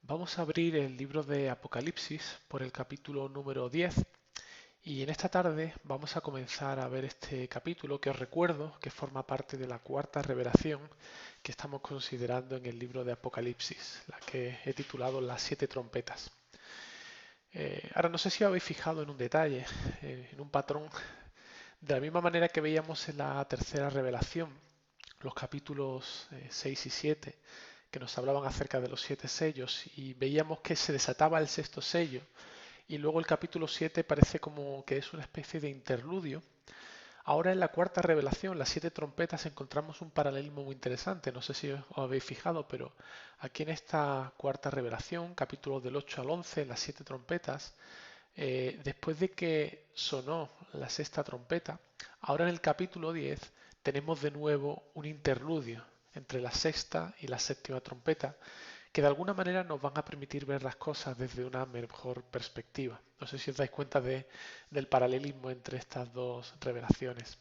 Vamos a abrir el libro de Apocalipsis por el capítulo número 10 y en esta tarde vamos a comenzar a ver este capítulo que os recuerdo que forma parte de la cuarta revelación que estamos considerando en el libro de Apocalipsis, la que he titulado Las siete trompetas. Ahora no sé si os habéis fijado en un detalle, en un patrón, de la misma manera que veíamos en la tercera revelación, los capítulos 6 y 7 que nos hablaban acerca de los siete sellos y veíamos que se desataba el sexto sello y luego el capítulo 7 parece como que es una especie de interludio. Ahora en la cuarta revelación, las siete trompetas, encontramos un paralelismo muy interesante. No sé si os habéis fijado, pero aquí en esta cuarta revelación, capítulo del 8 al 11, las siete trompetas, después de que sonó la sexta trompeta, ahora en el capítulo 10 tenemos de nuevo un interludio entre la sexta y la séptima trompeta que de alguna manera nos van a permitir ver las cosas desde una mejor perspectiva. No sé si os dais cuenta del paralelismo entre estas dos revelaciones.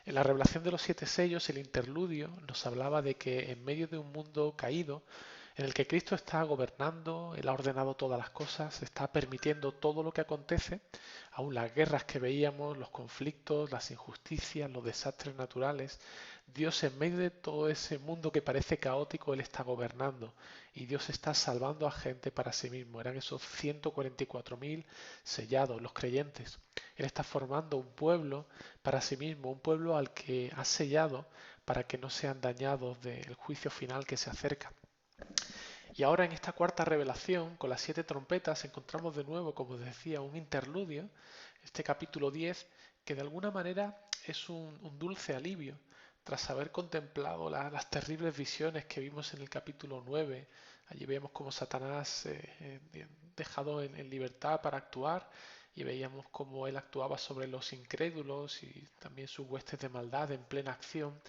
En la revelación de los siete sellos, el interludio nos hablaba de que en medio de un mundo caído, en el que Cristo está gobernando, Él ha ordenado todas las cosas, está permitiendo todo lo que acontece, aún las guerras que veíamos, los conflictos, las injusticias, los desastres naturales. Dios en medio de todo ese mundo que parece caótico, Él está gobernando y Dios está salvando a gente para sí mismo. Eran esos 144.000 sellados, los creyentes. Él está formando un pueblo para sí mismo, un pueblo al que ha sellado para que no sean dañados del juicio final que se acerca. Y ahora en esta cuarta revelación, con las siete trompetas, encontramos de nuevo, como decía, un interludio, este capítulo 10, que de alguna manera es un dulce alivio tras haber contemplado las terribles visiones que vimos en el capítulo 9. Allí vemos cómo Satanás dejado en libertad para actuar y veíamos cómo él actuaba sobre los incrédulos y también sus huestes de maldad en plena acción.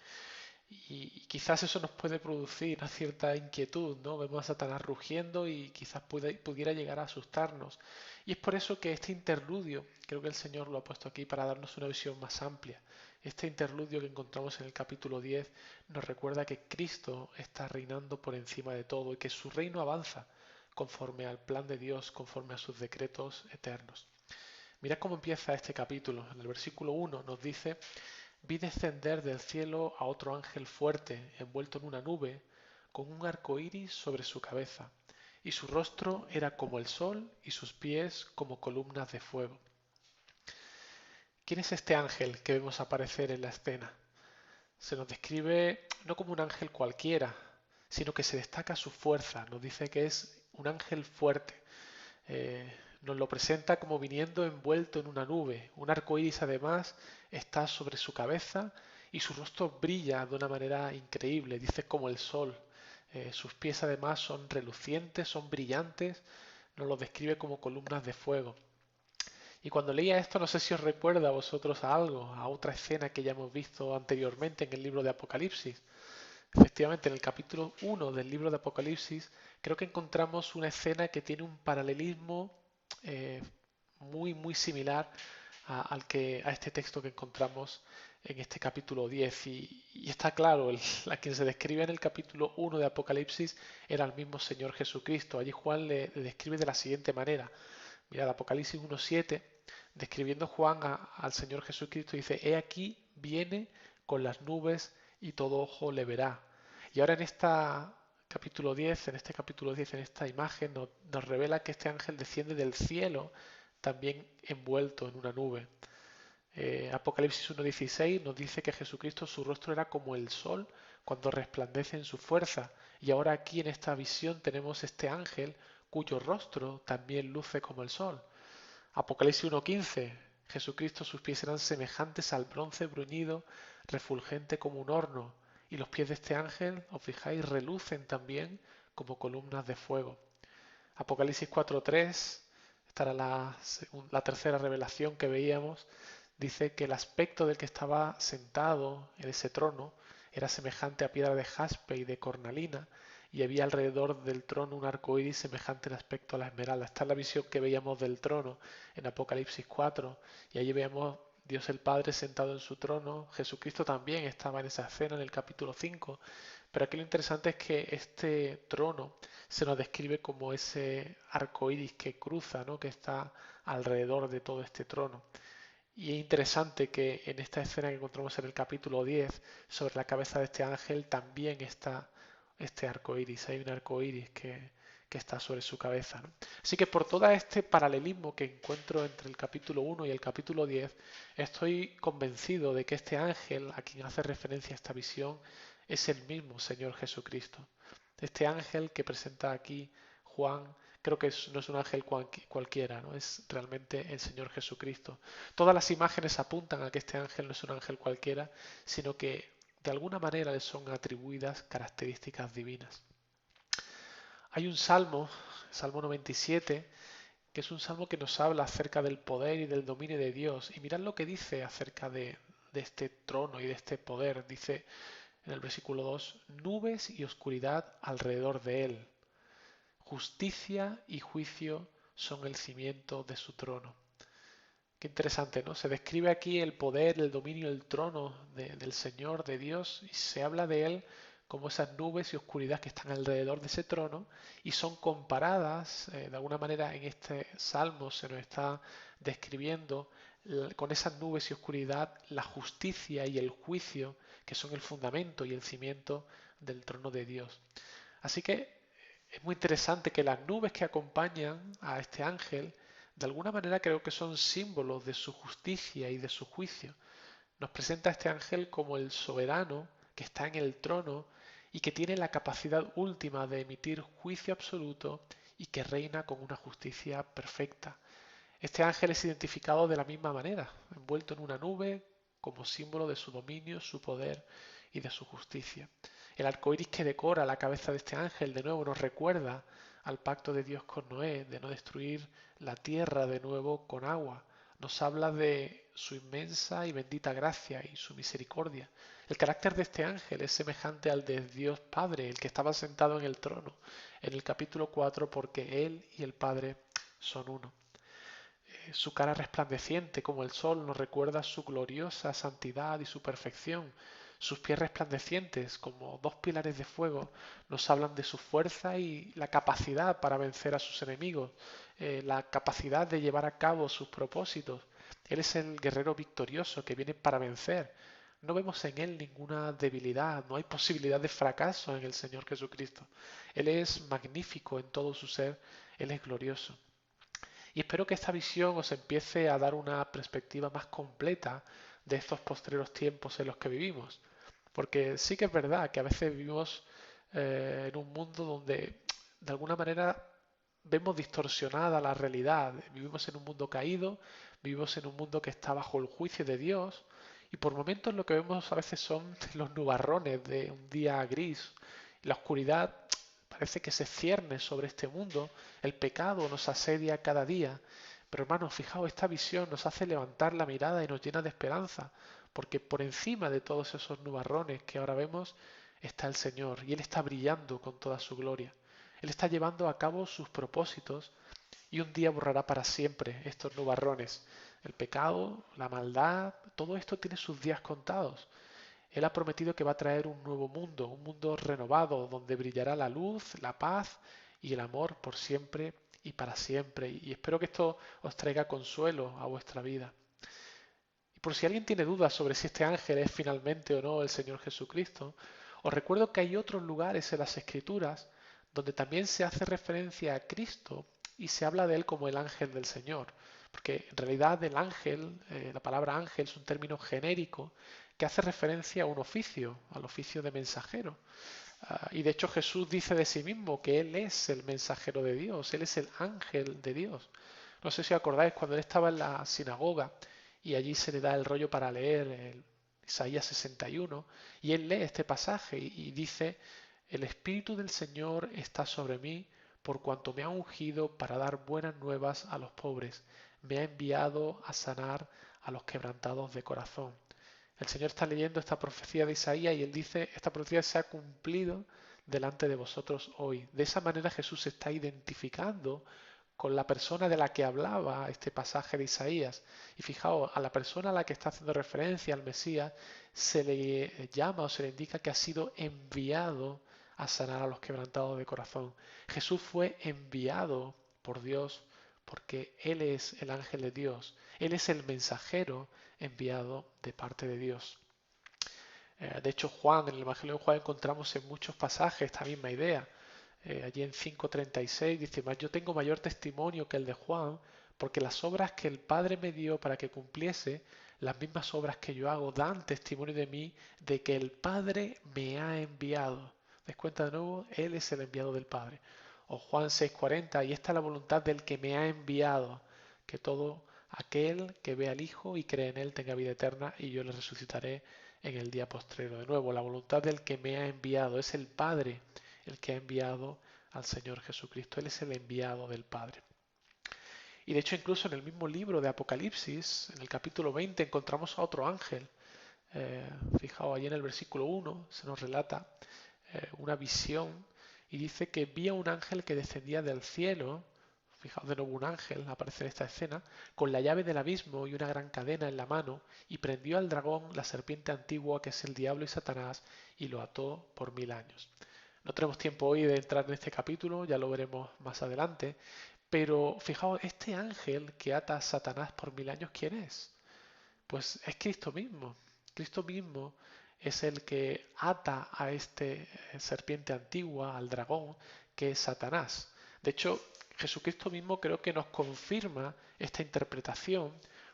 Y quizás eso nos puede producir una cierta inquietud, ¿no? Vemos a Satanás rugiendo y quizás pudiera llegar a asustarnos. Y es por eso que este interludio, creo que el Señor lo ha puesto aquí para darnos una visión más amplia. Este interludio que encontramos en el capítulo 10 nos recuerda que Cristo está reinando por encima de todo y que su reino avanza conforme al plan de Dios, conforme a sus decretos eternos. Mirad cómo empieza este capítulo. En el versículo 1 nos dice: Vi descender del cielo a otro ángel fuerte, envuelto en una nube, con un arco iris sobre su cabeza, y su rostro era como el sol y sus pies como columnas de fuego. ¿Quién es este ángel que vemos aparecer en la escena? Se nos describe no como un ángel cualquiera, sino que se destaca su fuerza. Nos dice que es un ángel fuerte. Nos lo presenta como viniendo envuelto en una nube. Un arco iris además está sobre su cabeza y su rostro brilla de una manera increíble, dice como el sol. Sus pies además son relucientes, son brillantes, nos lo describe como columnas de fuego. Y cuando leía esto, no sé si os recuerda a vosotros a algo, a otra escena que ya hemos visto anteriormente en el libro de Apocalipsis. Efectivamente, en el capítulo 1 del libro de Apocalipsis, creo que encontramos una escena que tiene un paralelismo eh, muy similar a este texto que encontramos en este capítulo 10. Y está claro, a quien se describe en el capítulo 1 de Apocalipsis era el mismo Señor Jesucristo. Allí Juan le describe de la siguiente manera. Mirad, Apocalipsis 1.7, describiendo Juan al Señor Jesucristo, dice: He aquí viene con las nubes y todo ojo le verá. Y ahora en este capítulo 10, en esta imagen, nos revela que este ángel desciende del cielo, también envuelto en una nube. Apocalipsis 1.16 nos dice que Jesucristo, su rostro era como el sol cuando resplandece en su fuerza. Y ahora aquí en esta visión tenemos este ángel cuyo rostro también luce como el sol. Apocalipsis 1.15, Jesucristo, sus pies eran semejantes al bronce bruñido, refulgente como un horno, y los pies de este ángel, os fijáis, relucen también como columnas de fuego. Apocalipsis 4.3, esta era la tercera revelación que veíamos, dice que el aspecto del que estaba sentado en ese trono era semejante a piedra de jaspe y de cornalina, y había alrededor del trono un arco iris semejante en aspecto a la esmeralda. Esta es la visión que veíamos del trono en Apocalipsis 4, y allí veíamos Dios el Padre sentado en su trono. Jesucristo también estaba en esa escena en el capítulo 5, pero aquí lo interesante es que este trono se nos describe como ese arco iris que cruza, ¿no? Que está alrededor de todo este trono. Y es interesante que en esta escena que encontramos en el capítulo 10, sobre la cabeza de este ángel también está este arco iris. Hay un arco iris que está sobre su cabeza, ¿no? Así que por todo este paralelismo que encuentro entre el capítulo 1 y el capítulo 10, estoy convencido de que este ángel a quien hace referencia esta visión es el mismo Señor Jesucristo. Este ángel que presenta aquí Juan, creo que no es un ángel cualquiera, ¿no? Es realmente el Señor Jesucristo. Todas las imágenes apuntan a que este ángel no es un ángel cualquiera, sino que de alguna manera le son atribuidas características divinas. Hay un salmo, Salmo 97, que es un salmo que nos habla acerca del poder y del dominio de Dios. Y mirad lo que dice acerca de este trono y de este poder. Dice en el versículo 2, nubes y oscuridad alrededor de él. Justicia y juicio son el cimiento de su trono. Qué interesante, ¿no? Se describe aquí el poder, el dominio, el trono del Señor, de Dios, y se habla de Él como esas nubes y oscuridad que están alrededor de ese trono y son comparadas, de alguna manera en este salmo se nos está describiendo con esas nubes y oscuridad la justicia y el juicio que son el fundamento y el cimiento del trono de Dios. Así que es muy interesante que las nubes que acompañan a este ángel, de alguna manera creo que son símbolos de su justicia y de su juicio. Nos presenta a este ángel como el soberano que está en el trono y que tiene la capacidad última de emitir juicio absoluto y que reina con una justicia perfecta. Este ángel es identificado de la misma manera, envuelto en una nube como símbolo de su dominio, su poder y de su justicia. El arco iris que decora la cabeza de este ángel de nuevo nos recuerda al pacto de Dios con Noé de no destruir la tierra de nuevo con agua. Nos habla de su inmensa y bendita gracia y su misericordia. El carácter de este ángel es semejante al de Dios Padre, el que estaba sentado en el trono en el capítulo 4, porque Él y el Padre son uno. Su cara resplandeciente como el sol nos recuerda su gloriosa santidad y su perfección. Sus pies resplandecientes como dos pilares de fuego nos hablan de su fuerza y la capacidad para vencer a sus enemigos, la capacidad de llevar a cabo sus propósitos. Él es el guerrero victorioso que viene para vencer. No vemos en él ninguna debilidad, no hay posibilidad de fracaso en el Señor Jesucristo. Él es magnífico en todo su ser, Él es glorioso. Y espero que esta visión os empiece a dar una perspectiva más completa de estos postreros tiempos en los que vivimos. Porque sí que es verdad que a veces vivimos en un mundo donde de alguna manera vemos distorsionada la realidad. Vivimos en un mundo caído, vivimos en un mundo que está bajo el juicio de Dios y por momentos lo que vemos a veces son los nubarrones de un día gris. La oscuridad parece que se cierne sobre este mundo, el pecado nos asedia cada día. Pero hermanos, fijaos, esta visión nos hace levantar la mirada y nos llena de esperanza, porque por encima de todos esos nubarrones que ahora vemos está el Señor y Él está brillando con toda su gloria. Él está llevando a cabo sus propósitos y un día borrará para siempre estos nubarrones. El pecado, la maldad, todo esto tiene sus días contados. Él ha prometido que va a traer un nuevo mundo, un mundo renovado, donde brillará la luz, la paz y el amor por siempre y para siempre. Y espero que esto os traiga consuelo a vuestra vida. Y por si alguien tiene dudas sobre si este ángel es finalmente o no el Señor Jesucristo, os recuerdo que hay otros lugares en las Escrituras donde también se hace referencia a Cristo y se habla de él como el ángel del Señor. Porque en realidad el ángel, la palabra ángel es un término genérico que hace referencia a un oficio, al oficio de mensajero. Y de hecho Jesús dice de sí mismo que Él es el mensajero de Dios, Él es el ángel de Dios. No sé si os acordáis cuando Él estaba en la sinagoga y allí se le da el rollo para leer el Isaías 61 y Él lee este pasaje y dice, el Espíritu del Señor está sobre mí por cuanto me ha ungido para dar buenas nuevas a los pobres, me ha enviado a sanar a los quebrantados de corazón. El Señor está leyendo esta profecía de Isaías y Él dice, esta profecía se ha cumplido delante de vosotros hoy. De esa manera Jesús se está identificando con la persona de la que hablaba este pasaje de Isaías. Y fijaos, a la persona a la que está haciendo referencia, al Mesías, se le llama o se le indica que ha sido enviado a sanar a los quebrantados de corazón. Jesús fue enviado por Dios porque Él es el ángel de Dios. Él es el mensajero enviado de parte de Dios. De hecho, en el Evangelio de Juan encontramos en muchos pasajes esta misma idea. Allí en 5:36 dice: "Mas yo tengo mayor testimonio que el de Juan, porque las obras que el Padre me dio para que cumpliese, las mismas obras que yo hago, dan testimonio de mí, de que el Padre me ha enviado". ¿Des cuenta de nuevo? Él es el enviado del Padre. O Juan 6:40: "Y esta es la voluntad del que me ha enviado, que todo aquel que ve al Hijo y cree en Él tenga vida eterna, y yo le resucitaré en el día postrero". De nuevo, la voluntad del que me ha enviado es el Padre, el que ha enviado al Señor Jesucristo. Él es el enviado del Padre. Y de hecho, incluso en el mismo libro de Apocalipsis, en el capítulo 20, encontramos a otro ángel. Fijaos, allí en el versículo 1 se nos relata una visión y dice que vi a un ángel que descendía del cielo. Fijaos, de nuevo un ángel aparece en esta escena, con la llave del abismo y una gran cadena en la mano, y prendió al dragón, la serpiente antigua, que es el diablo y Satanás, y lo ató por 1000 años. No tenemos tiempo hoy de entrar en este capítulo, ya lo veremos más adelante, pero fijaos, este ángel que ata a Satanás por 1000 años, ¿quién es? Pues es Cristo mismo. Cristo mismo es el que ata a este serpiente antigua, al dragón, que es Satanás. De hecho, Jesucristo mismo creo que nos confirma esta interpretación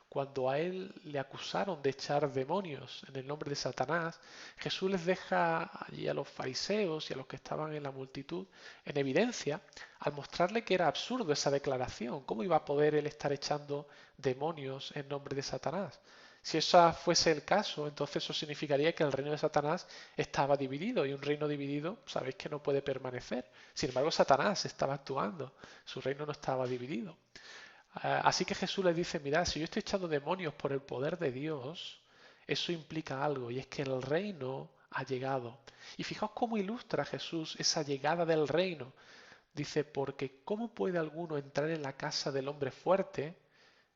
cuando a él le acusaron de echar demonios en el nombre de Satanás. Jesús les deja allí a los fariseos y a los que estaban en la multitud en evidencia al mostrarle que era absurdo esa declaración. ¿Cómo iba a poder él estar echando demonios en nombre de Satanás? Si eso fuese el caso, entonces eso significaría que el reino de Satanás estaba dividido, y un reino dividido, sabéis que no puede permanecer. Sin embargo, Satanás estaba actuando, su reino no estaba dividido. Así que Jesús les dice: mirad, si yo estoy echando demonios por el poder de Dios, eso implica algo, y es que el reino ha llegado. Y fijaos cómo ilustra Jesús esa llegada del reino. Dice: porque ¿cómo puede alguno entrar en la casa del hombre fuerte?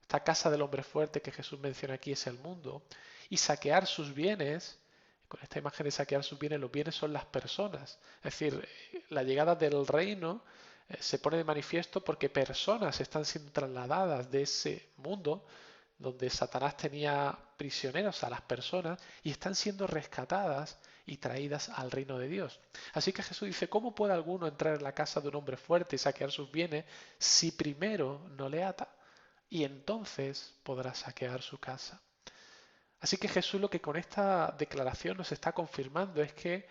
Esta casa del hombre fuerte que Jesús menciona aquí es el mundo, y saquear sus bienes. Con esta imagen de saquear sus bienes, los bienes son las personas. Es decir, la llegada del reino se pone de manifiesto porque personas están siendo trasladadas de ese mundo donde Satanás tenía prisioneros a las personas, y están siendo rescatadas y traídas al reino de Dios. Así que Jesús dice: ¿cómo puede alguno entrar en la casa de un hombre fuerte y saquear sus bienes si primero no le ata? Y entonces podrá saquear su casa. Así que Jesús lo que con esta declaración nos está confirmando es que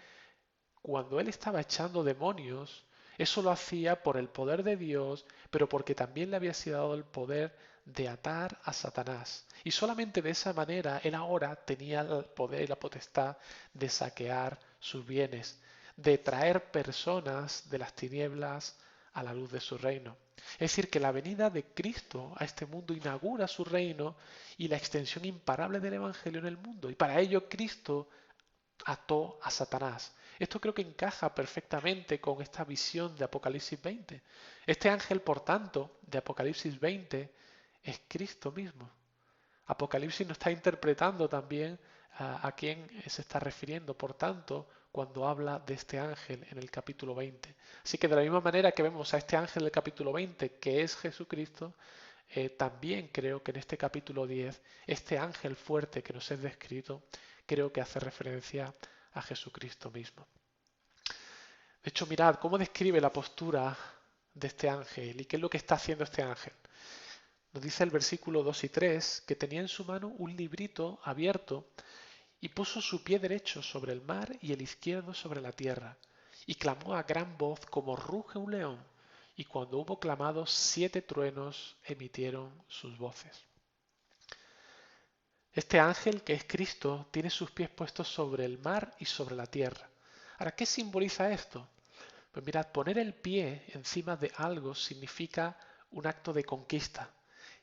cuando él estaba echando demonios, eso lo hacía por el poder de Dios, pero porque también le había sido dado el poder de atar a Satanás. Y solamente de esa manera él ahora tenía el poder y la potestad de saquear sus bienes, de traer personas de las tinieblas a la luz de su reino. Es decir, que la venida de Cristo a este mundo inaugura su reino y la extensión imparable del Evangelio en el mundo. Y para ello Cristo ató a Satanás. Esto creo que encaja perfectamente con esta visión de Apocalipsis 20. Este ángel, por tanto, de Apocalipsis 20 es Cristo mismo. Apocalipsis nos está interpretando también a quién se está refiriendo, por tanto, cuando habla de este ángel en el capítulo 20. Así que de la misma manera que vemos a este ángel del capítulo 20, que es Jesucristo, también creo que en este capítulo 10, este ángel fuerte que nos es descrito, creo que hace referencia a Jesucristo mismo. De hecho, mirad cómo describe la postura de este ángel y qué es lo que está haciendo este ángel. Nos dice el versículo 2 y 3 que tenía en su mano un librito abierto, y puso su pie derecho sobre el mar y el izquierdo sobre la tierra, y clamó a gran voz como ruge un león, y cuando hubo clamado, 7 truenos emitieron sus voces. Este ángel, que es Cristo, tiene sus pies puestos sobre el mar y sobre la tierra. Ahora, ¿qué simboliza esto? Pues mirad, poner el pie encima de algo significa un acto de conquista.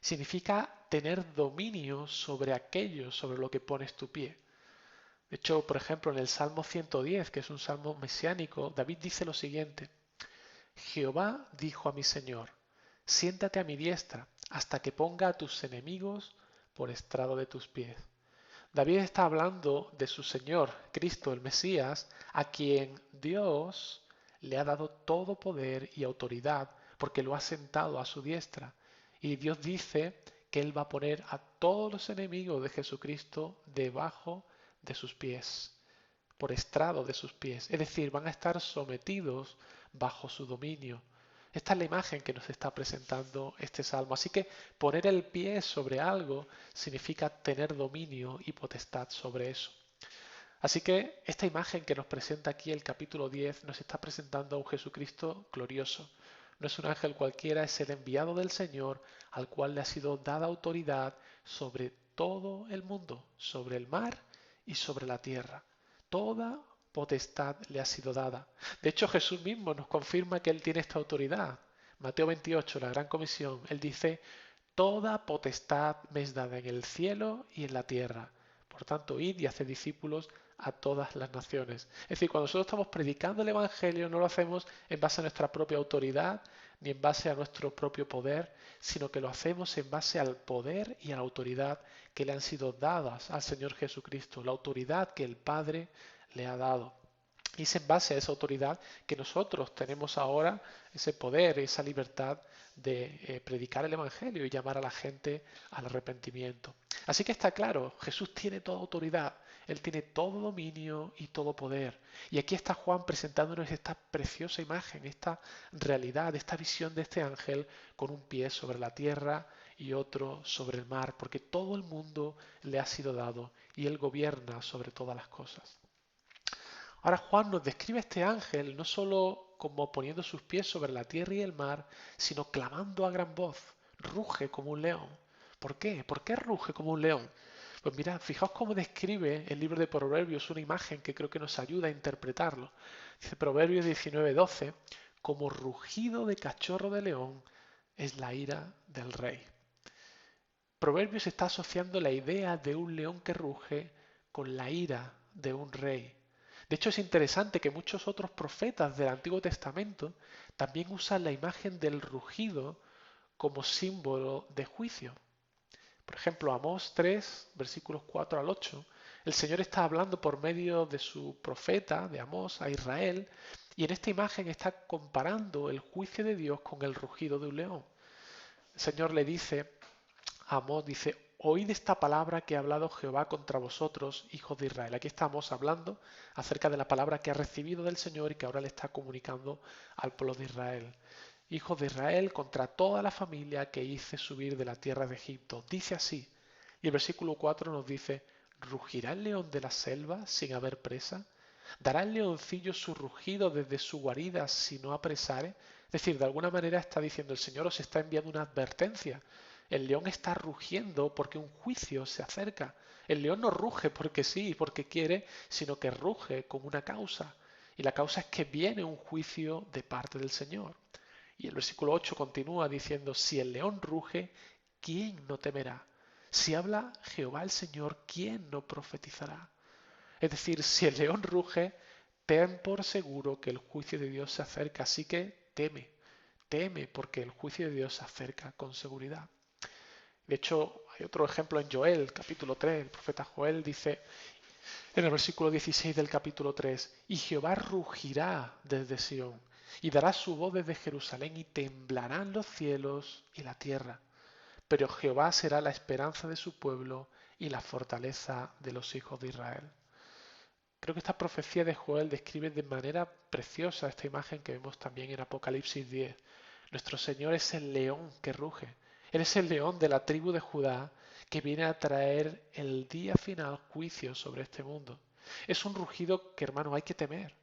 Significa tener dominio sobre aquello sobre lo que pones tu pie. De hecho, por ejemplo, en el Salmo 110, que es un salmo mesiánico, David dice lo siguiente: Jehová dijo a mi Señor: siéntate a mi diestra hasta que ponga a tus enemigos por estrado de tus pies. David está hablando de su Señor, Cristo, el Mesías, a quien Dios le ha dado todo poder y autoridad porque lo ha sentado a su diestra. Y Dios dice que Él va a poner a todos los enemigos de Jesucristo debajo de sus pies, por estrado de sus pies. Es decir, van a estar sometidos bajo su dominio. Esta es la imagen que nos está presentando este salmo. Así que poner el pie sobre algo significa tener dominio y potestad sobre eso. Así que esta imagen que nos presenta aquí el capítulo 10 nos está presentando a un Jesucristo glorioso. No es un ángel cualquiera, es el enviado del Señor al cual le ha sido dada autoridad sobre todo el mundo, sobre el mar y sobre la tierra. Toda potestad le ha sido dada. De hecho, Jesús mismo nos confirma que Él tiene esta autoridad. Mateo 28, la Gran Comisión, Él dice, toda potestad me es dada en el cielo y en la tierra. Por tanto, id y haced discípulos a todas las naciones. Es decir, cuando nosotros estamos predicando el Evangelio, no lo hacemos en base a nuestra propia autoridad ni en base a nuestro propio poder, sino que lo hacemos en base al poder y a la autoridad que le han sido dadas al Señor Jesucristo, la autoridad que el Padre le ha dado. Y es en base a esa autoridad que nosotros tenemos ahora ese poder, esa libertad de predicar el Evangelio y llamar a la gente al arrepentimiento. Así que está claro, Jesús tiene toda autoridad, Él tiene todo dominio y todo poder. Y aquí está Juan presentándonos esta preciosa imagen, esta realidad, esta visión de este ángel con un pie sobre la tierra y otro sobre el mar, porque todo el mundo le ha sido dado y Él gobierna sobre todas las cosas. Ahora Juan nos describe a este ángel no solo como poniendo sus pies sobre la tierra y el mar, sino clamando a gran voz, ruge como un león. ¿Por qué? ¿Por qué ruge como un león? Pues mirad, fijaos cómo describe el libro de Proverbios una imagen que creo que nos ayuda a interpretarlo. Dice Proverbios 19:12, como rugido de cachorro de león es la ira del rey. Proverbios está asociando la idea de un león que ruge con la ira de un rey. De hecho, es interesante que muchos otros profetas del Antiguo Testamento también usan la imagen del rugido como símbolo de juicio. Por ejemplo, Amós 3, versículos 4 al 8, el Señor está hablando por medio de su profeta, de Amós, a Israel, y en esta imagen está comparando el juicio de Dios con el rugido de un león. El Señor le dice a Amós, dice, oíd esta palabra que ha hablado Jehová contra vosotros, hijos de Israel. Aquí estamos hablando acerca de la palabra que ha recibido del Señor y que ahora le está comunicando al pueblo de Israel. Hijos de Israel, contra toda la familia que hice subir de la tierra de Egipto. Dice así. Y el versículo 4 nos dice, ¿rugirá el león de la selva sin haber presa? ¿Dará el leoncillo su rugido desde su guarida si no apresare? Es decir, de alguna manera está diciendo el Señor os está enviando una advertencia. El león está rugiendo porque un juicio se acerca. El león no ruge porque sí, porque quiere, sino que ruge con una causa. Y la causa es que viene un juicio de parte del Señor. Y el versículo 8 continúa diciendo, si el león ruge, ¿quién no temerá? Si habla Jehová el Señor, ¿quién no profetizará? Es decir, si el león ruge, ten por seguro que el juicio de Dios se acerca. Así que teme porque el juicio de Dios se acerca con seguridad. De hecho, hay otro ejemplo en Joel, capítulo 3. El profeta Joel dice en el versículo 16 del capítulo 3, y Jehová rugirá desde Sión, y dará su voz desde Jerusalén, y temblarán los cielos y la tierra. Pero Jehová será la esperanza de su pueblo y la fortaleza de los hijos de Israel. Creo que esta profecía de Joel describe de manera preciosa esta imagen que vemos también en Apocalipsis 10. Nuestro Señor es el león que ruge. Él es el león de la tribu de Judá que viene a traer el día final juicio sobre este mundo. Es un rugido que, hermano, hay que temer,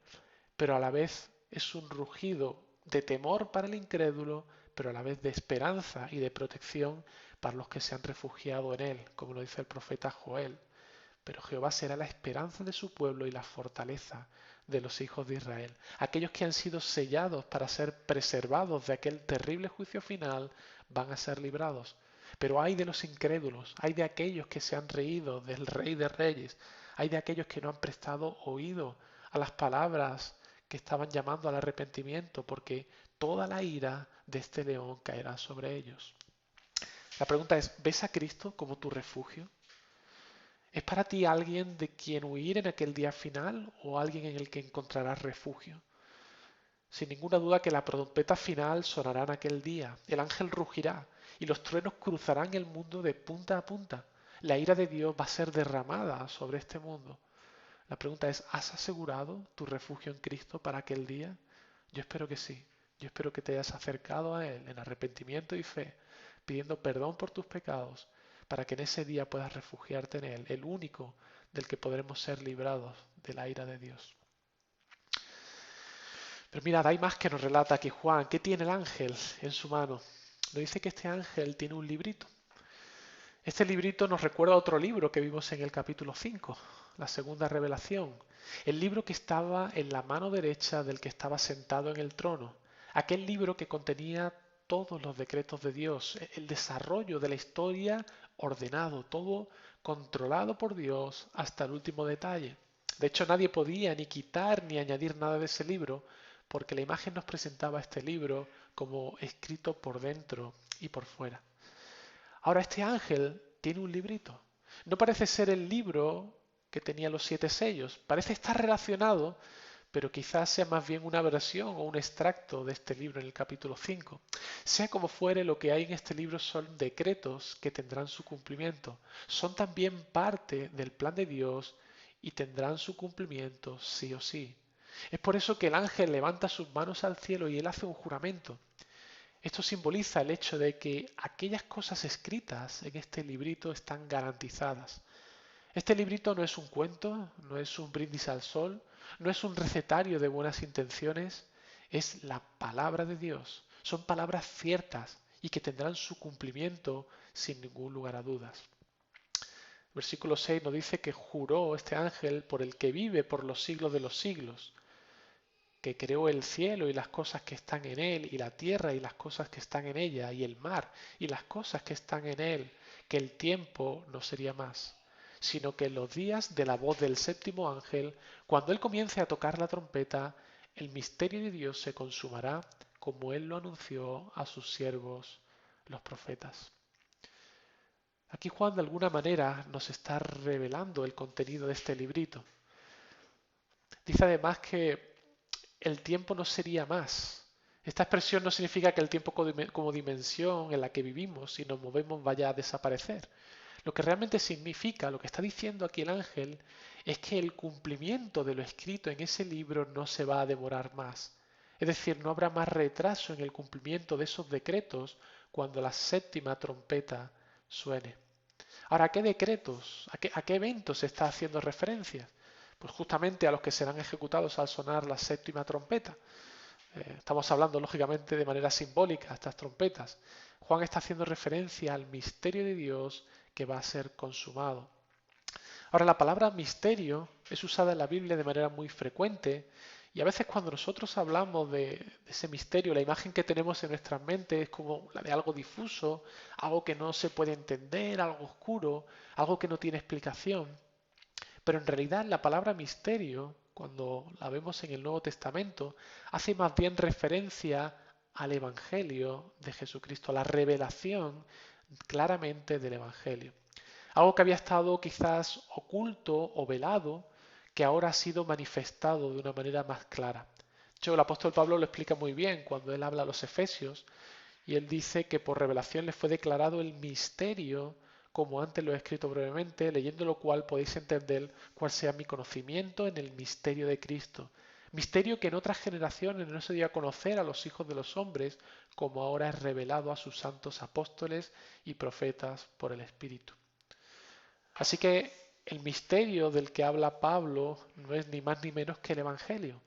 pero a la vez es un rugido de temor para el incrédulo, pero a la vez de esperanza y de protección para los que se han refugiado en él, como lo dice el profeta Joel. Pero Jehová será la esperanza de su pueblo y la fortaleza de los hijos de Israel. Aquellos que han sido sellados para ser preservados de aquel terrible juicio final van a ser librados. Pero hay de los incrédulos, hay de aquellos que se han reído del Rey de Reyes, hay de aquellos que no han prestado oído a las palabras que estaban llamando al arrepentimiento, porque toda la ira de este león caerá sobre ellos. La pregunta es, ¿ves a Cristo como tu refugio? ¿Es para ti alguien de quien huir en aquel día final o alguien en el que encontrarás refugio? sin ninguna duda que la trompeta final sonará en aquel día, el ángel rugirá y los truenos cruzarán el mundo de punta a punta. La ira de Dios va a ser derramada sobre este mundo. La pregunta es, ¿has asegurado tu refugio en Cristo para aquel día? Yo espero que sí. Yo espero que te hayas acercado a Él en arrepentimiento y fe, pidiendo perdón por tus pecados, para que en ese día puedas refugiarte en Él, el único del que podremos ser librados de la ira de Dios. Pero mirad, hay más que nos relata aquí Juan. ¿Qué tiene el ángel en su mano? Nos dice que este ángel tiene un librito. Este librito nos recuerda a otro libro que vimos en el capítulo 5, la segunda revelación. El libro que estaba en la mano derecha del que estaba sentado en el trono. Aquel libro que contenía todos los decretos de Dios, el desarrollo de la historia ordenado, todo controlado por Dios hasta el último detalle. De hecho, nadie podía ni quitar ni añadir nada de ese libro, porque la imagen nos presentaba este libro como escrito por dentro y por fuera. Ahora este ángel tiene un librito. No parece ser el libro que tenía los 7 sellos. Parece estar relacionado, pero quizás sea más bien una versión o un extracto de este libro en el capítulo 5. Sea como fuere, lo que hay en este libro son decretos que tendrán su cumplimiento. Son también parte del plan de Dios y tendrán su cumplimiento sí o sí. Es por eso que el ángel levanta sus manos al cielo y él hace un juramento. Esto simboliza el hecho de que aquellas cosas escritas en este librito están garantizadas. Este librito no es un cuento, no es un brindis al sol, no es un recetario de buenas intenciones, es la palabra de Dios. Son palabras ciertas y que tendrán su cumplimiento sin ningún lugar a dudas. Versículo 6 nos dice que juró este ángel por el que vive por los siglos de los siglos, que creó el cielo y las cosas que están en él, y la tierra y las cosas que están en ella, y el mar y las cosas que están en él, que el tiempo no sería más, sino que en los días de la voz del séptimo ángel, cuando él comience a tocar la trompeta, el misterio de Dios se consumará como él lo anunció a sus siervos, los profetas. Aquí Juan de alguna manera nos está revelando el contenido de este librito. Dice además que el tiempo no sería más. Esta expresión no significa que el tiempo como dimensión en la que vivimos y nos movemos vaya a desaparecer. Lo que realmente significa, lo que está diciendo aquí el ángel, es que el cumplimiento de lo escrito en ese libro no se va a demorar más. Es decir, no habrá más retraso en el cumplimiento de esos decretos cuando la séptima trompeta suene. Ahora, ¿a qué decretos, a qué eventos se está haciendo referencia? Pues justamente a los que serán ejecutados al sonar la séptima trompeta. Estamos hablando lógicamente de manera simbólica a estas trompetas. Juan está haciendo referencia al misterio de Dios que va a ser consumado. Ahora, la palabra misterio es usada en la Biblia de manera muy frecuente y a veces cuando nosotros hablamos de ese misterio, la imagen que tenemos en nuestras mentes es como la de algo difuso, algo que no se puede entender, algo oscuro, algo que no tiene explicación. Pero en realidad la palabra misterio, cuando la vemos en el Nuevo Testamento, hace más bien referencia al Evangelio de Jesucristo, a la revelación claramente del Evangelio. Algo que había estado quizás oculto o velado, que ahora ha sido manifestado de una manera más clara. De hecho, el apóstol Pablo lo explica muy bien cuando él habla a los Efesios y él dice que por revelación les fue declarado el misterio, como antes lo he escrito brevemente, leyendo lo cual podéis entender cuál sea mi conocimiento en el misterio de Cristo. Misterio que en otras generaciones no se dio a conocer a los hijos de los hombres, como ahora es revelado a sus santos apóstoles y profetas por el Espíritu. Así que el misterio del que habla Pablo no es ni más ni menos que el Evangelio.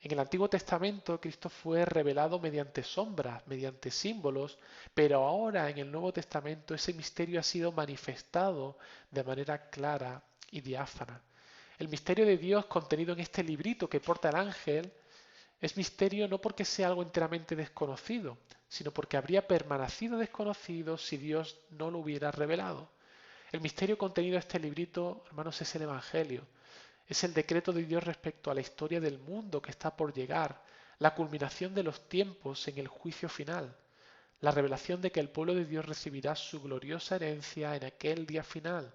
En el Antiguo Testamento Cristo fue revelado mediante sombras, mediante símbolos, pero ahora en el Nuevo Testamento ese misterio ha sido manifestado de manera clara y diáfana. El misterio de Dios contenido en este librito que porta el ángel es misterio no porque sea algo enteramente desconocido, sino porque habría permanecido desconocido si Dios no lo hubiera revelado. El misterio contenido en este librito, hermanos, es el Evangelio. Es el decreto de Dios respecto a la historia del mundo que está por llegar, la culminación de los tiempos en el juicio final, la revelación de que el pueblo de Dios recibirá su gloriosa herencia en aquel día final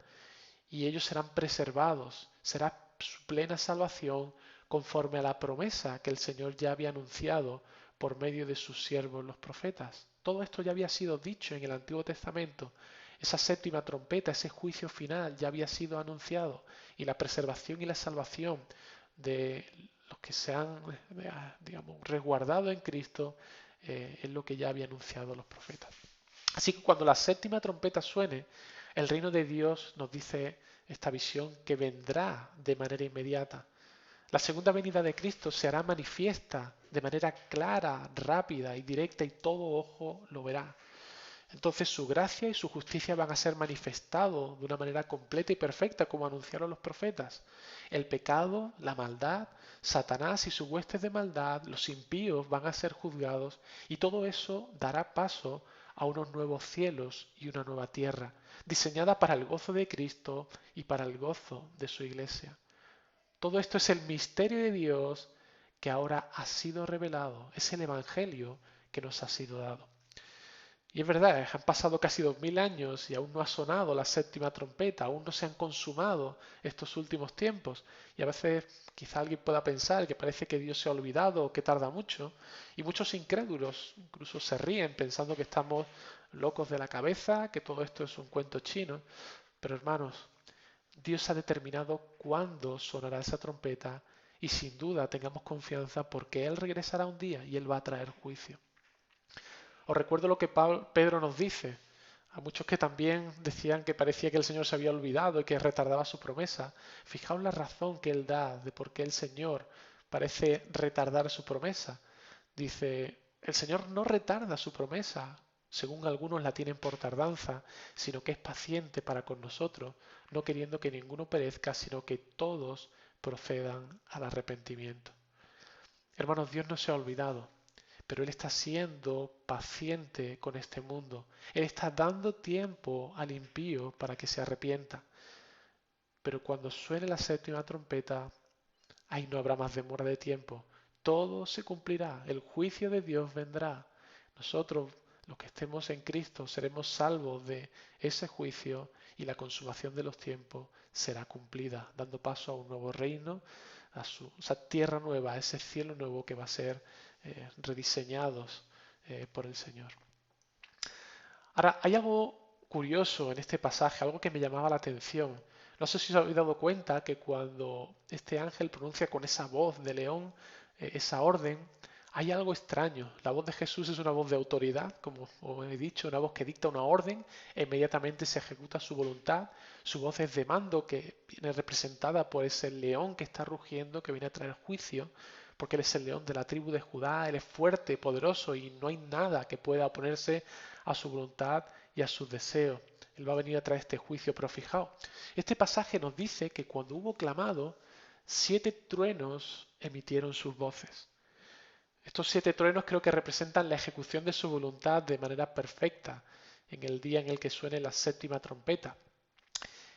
y ellos serán preservados, será su plena salvación conforme a la promesa que el Señor ya había anunciado por medio de sus siervos los profetas. Todo esto ya había sido dicho en el Antiguo Testamento. Esa séptima trompeta, ese juicio final ya había sido anunciado, y la preservación y la salvación de los que se han, digamos, resguardado en Cristo es lo que ya había anunciado los profetas. Así que cuando la séptima trompeta suene, el reino de Dios, nos dice esta visión, que vendrá de manera inmediata. La segunda venida de Cristo se hará manifiesta de manera clara, rápida y directa, y todo ojo lo verá. Entonces su gracia y su justicia van a ser manifestados de una manera completa y perfecta, como anunciaron los profetas. El pecado, la maldad, Satanás y sus huestes de maldad, los impíos van a ser juzgados, y todo eso dará paso a unos nuevos cielos y una nueva tierra, diseñada para el gozo de Cristo y para el gozo de su iglesia. Todo esto es el misterio de Dios que ahora ha sido revelado, es el Evangelio que nos ha sido dado. Y es verdad, han pasado casi 2000 años y aún no ha sonado la séptima trompeta, aún no se han consumado estos últimos tiempos. Y a veces quizá alguien pueda pensar que parece que Dios se ha olvidado o que tarda mucho. Y muchos incrédulos incluso se ríen pensando que estamos locos de la cabeza, que todo esto es un cuento chino. Pero hermanos, Dios ha determinado cuándo sonará esa trompeta, y sin duda tengamos confianza porque Él regresará un día y Él va a traer juicio. Os recuerdo lo que Pedro nos dice. A muchos que también decían que parecía que el Señor se había olvidado y que retardaba su promesa. Fijaos la razón que Él da de por qué el Señor parece retardar su promesa. Dice, el Señor no retarda su promesa, según algunos la tienen por tardanza, sino que es paciente para con nosotros, no queriendo que ninguno perezca, sino que todos procedan al arrepentimiento. Hermanos, Dios no se ha olvidado, pero Él está siendo paciente con este mundo. Él está dando tiempo al impío para que se arrepienta. Pero cuando suene la séptima trompeta, ahí no habrá más demora de tiempo. Todo se cumplirá. El juicio de Dios vendrá. Nosotros, los que estemos en Cristo, seremos salvos de ese juicio, y la consumación de los tiempos será cumplida, dando paso a un nuevo reino, a esa tierra nueva, a ese cielo nuevo que va a ser rediseñados por el Señor. Ahora, hay algo curioso en este pasaje, algo que me llamaba la atención. No sé si os habéis dado cuenta que cuando este ángel pronuncia con esa voz de león esa orden, hay algo extraño. La voz de Jesús es una voz de autoridad, como os he dicho, una voz que dicta una orden e inmediatamente se ejecuta su voluntad. Su voz es de mando, que viene representada por ese león que está rugiendo, que viene a traer juicio, porque él es el león de la tribu de Judá. Él es fuerte, poderoso, y no hay nada que pueda oponerse a su voluntad y a sus deseos. Él va a venir a traer este juicio. Pero fijaos, este pasaje nos dice que cuando hubo clamado, 7 truenos emitieron sus voces. Estos 7 truenos creo que representan la ejecución de su voluntad de manera perfecta en el día en el que suene la séptima trompeta.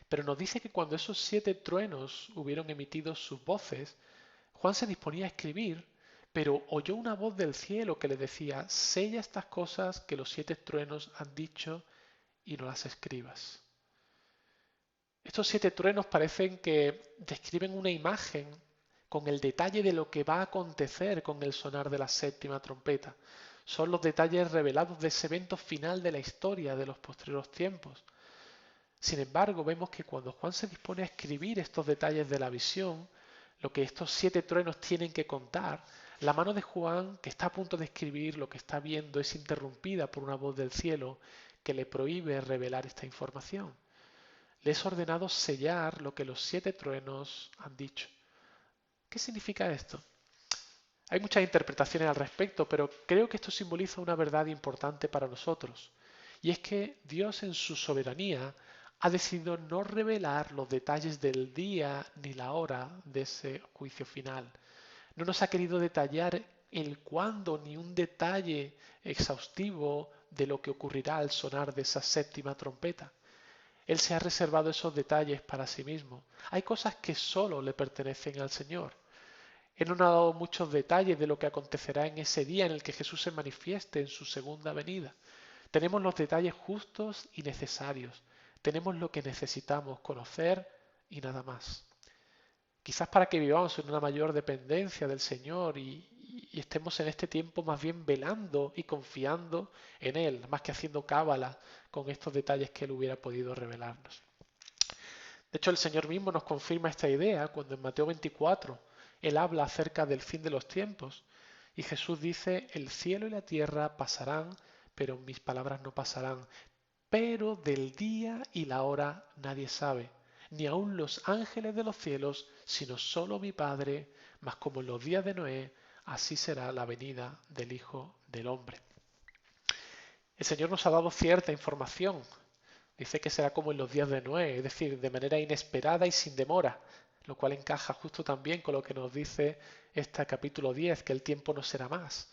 Pero nos dice que cuando esos 7 truenos hubieron emitido sus voces, Juan se disponía a escribir, pero oyó una voz del cielo que le decía: sella estas cosas que los 7 truenos han dicho y no las escribas. Estos 7 truenos parecen que describen una imagen con el detalle de lo que va a acontecer con el sonar de la séptima trompeta. Son los detalles revelados de ese evento final de la historia de los posteriores tiempos. Sin embargo, vemos que cuando Juan se dispone a escribir estos detalles de la visión, lo que estos 7 truenos tienen que contar, la mano de Juan, que está a punto de escribir lo que está viendo, es interrumpida por una voz del cielo que le prohíbe revelar esta información. Le es ordenado sellar lo que los 7 truenos han dicho. ¿Qué significa esto? Hay muchas interpretaciones al respecto, pero creo que esto simboliza una verdad importante para nosotros. Y es que Dios, en su soberanía, ha decidido no revelar los detalles del día ni la hora de ese juicio final. No nos ha querido detallar el cuándo, ni un detalle exhaustivo de lo que ocurrirá al sonar de esa séptima trompeta. Él se ha reservado esos detalles para sí mismo. Hay cosas que solo le pertenecen al Señor. Él no nos ha dado muchos detalles de lo que acontecerá en ese día en el que Jesús se manifieste en su segunda venida. Tenemos los detalles justos y necesarios. Tenemos lo que necesitamos conocer y nada más. quizás para que vivamos en una mayor dependencia del Señor y estemos en este tiempo más bien velando y confiando en Él, más que haciendo cábala con estos detalles que Él hubiera podido revelarnos. De hecho, el Señor mismo nos confirma esta idea cuando en Mateo 24 Él habla acerca del fin de los tiempos y Jesús dice, el cielo y la tierra pasarán, pero mis palabras no pasarán. Pero del día y la hora nadie sabe, ni aun los ángeles de los cielos, sino solo mi Padre, mas como en los días de Noé, así será la venida del Hijo del Hombre. El Señor nos ha dado cierta información. Dice que será como en los días de Noé, es decir, de manera inesperada y sin demora, lo cual encaja justo también con lo que nos dice este capítulo 10, que el tiempo no será más.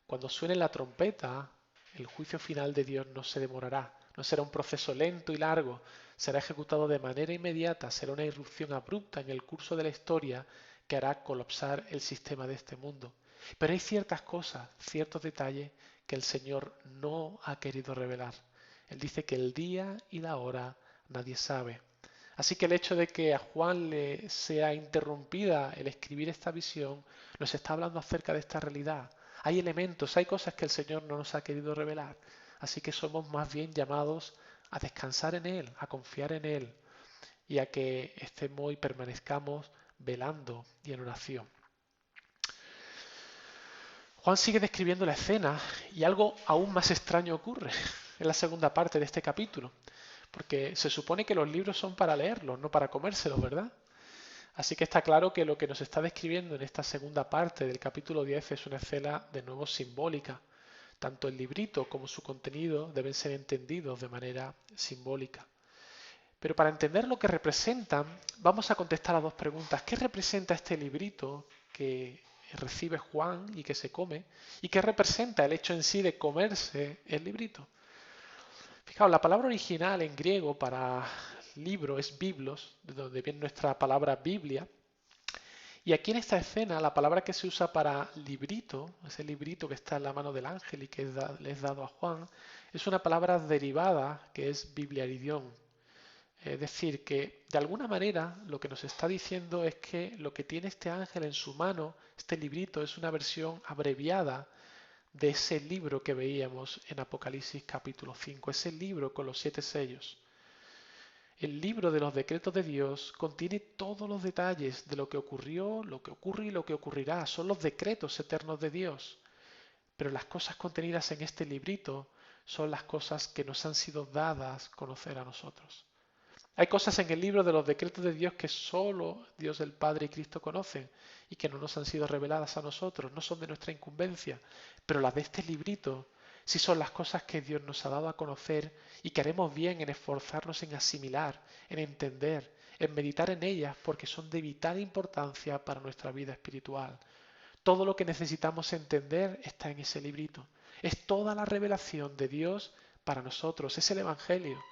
Cuando suene la trompeta, el juicio final de Dios no se demorará, no será un proceso lento y largo, será ejecutado de manera inmediata, será una irrupción abrupta en el curso de la historia que hará colapsar el sistema de este mundo. Pero hay ciertas cosas, ciertos detalles que el Señor no ha querido revelar. Él dice que el día y la hora nadie sabe. Así que el hecho de que a Juan le sea interrumpida el escribir esta visión nos está hablando acerca de esta realidad. Hay elementos, hay cosas que el Señor no nos ha querido revelar. Así que somos más bien llamados a descansar en Él, a confiar en Él y a que estemos y permanezcamos velando y en oración. Juan sigue describiendo la escena y algo aún más extraño ocurre en la segunda parte de este capítulo, porque se supone que los libros son para leerlos, no para comérselos, ¿verdad? Así que está claro que lo que nos está describiendo en esta segunda parte del capítulo 10 es una escena de nuevo simbólica. Tanto el librito como su contenido deben ser entendidos de manera simbólica. Pero para entender lo que representan, vamos a contestar a dos preguntas. ¿Qué representa este librito que recibe Juan y que se come? ¿Y qué representa el hecho en sí de comerse el librito? Fijaos, la palabra original en griego para libro es biblos, de donde viene nuestra palabra Biblia. Y aquí en esta escena, la palabra que se usa para librito, ese librito que está en la mano del ángel y que le es dado a Juan, es una palabra derivada que es bibliaridión. Es decir, que de alguna manera lo que nos está diciendo es que lo que tiene este ángel en su mano, este librito, es una versión abreviada de ese libro que veíamos en Apocalipsis capítulo 5, ese libro con los 7 sellos. El libro de los decretos de Dios contiene todos los detalles de lo que ocurrió, lo que ocurre y lo que ocurrirá. Son los decretos eternos de Dios. Pero las cosas contenidas en este librito son las cosas que nos han sido dadas a conocer a nosotros. Hay cosas en el libro de los decretos de Dios que solo Dios el Padre y Cristo conocen y que no nos han sido reveladas a nosotros, no son de nuestra incumbencia, pero las de este librito sí son las cosas que Dios nos ha dado a conocer y que haremos bien en esforzarnos en asimilar, en entender, en meditar en ellas porque son de vital importancia para nuestra vida espiritual. Todo lo que necesitamos entender está en ese librito. Es toda la revelación de Dios para nosotros, es el Evangelio.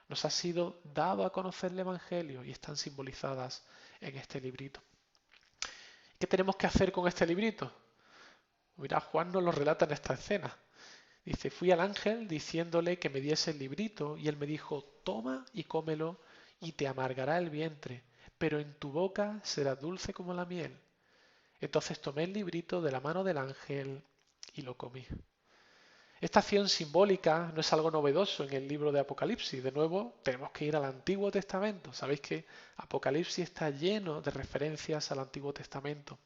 Nos ha sido dado a conocer el Evangelio y están simbolizadas en este librito. ¿Qué tenemos que hacer con este librito? Mira, Juan nos lo relata en esta escena. Dice, fui al ángel diciéndole que me diese el librito y él me dijo, toma y cómelo y te amargará el vientre, pero en tu boca será dulce como la miel. Entonces tomé el librito de la mano del ángel y lo comí. Esta acción simbólica no es algo novedoso en el libro de Apocalipsis. De nuevo, tenemos que ir al Antiguo Testamento. Sabéis que Apocalipsis está lleno de referencias al Antiguo Testamento.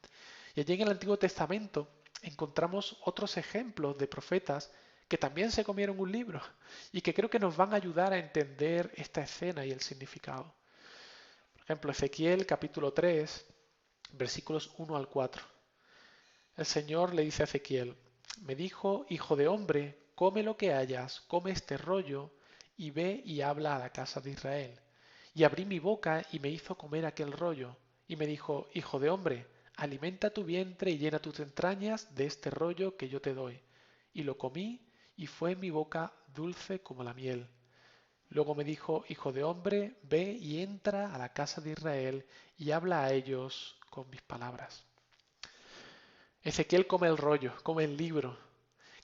Y allí en el Antiguo Testamento encontramos otros ejemplos de profetas que también se comieron un libro y que creo que nos van a ayudar a entender esta escena y el significado. Por ejemplo, Ezequiel capítulo 3, versículos 1 al 4. El Señor le dice a Ezequiel, me dijo, hijo de hombre, come lo que hayas, come este rollo y ve y habla a la casa de Israel. Y abrí mi boca y me hizo comer aquel rollo. Y me dijo, hijo de hombre, alimenta tu vientre y llena tus entrañas de este rollo que yo te doy. Y lo comí y fue en mi boca dulce como la miel. Luego me dijo, hijo de hombre, ve y entra a la casa de Israel y habla a ellos con mis palabras. Ezequiel come el rollo, come el libro,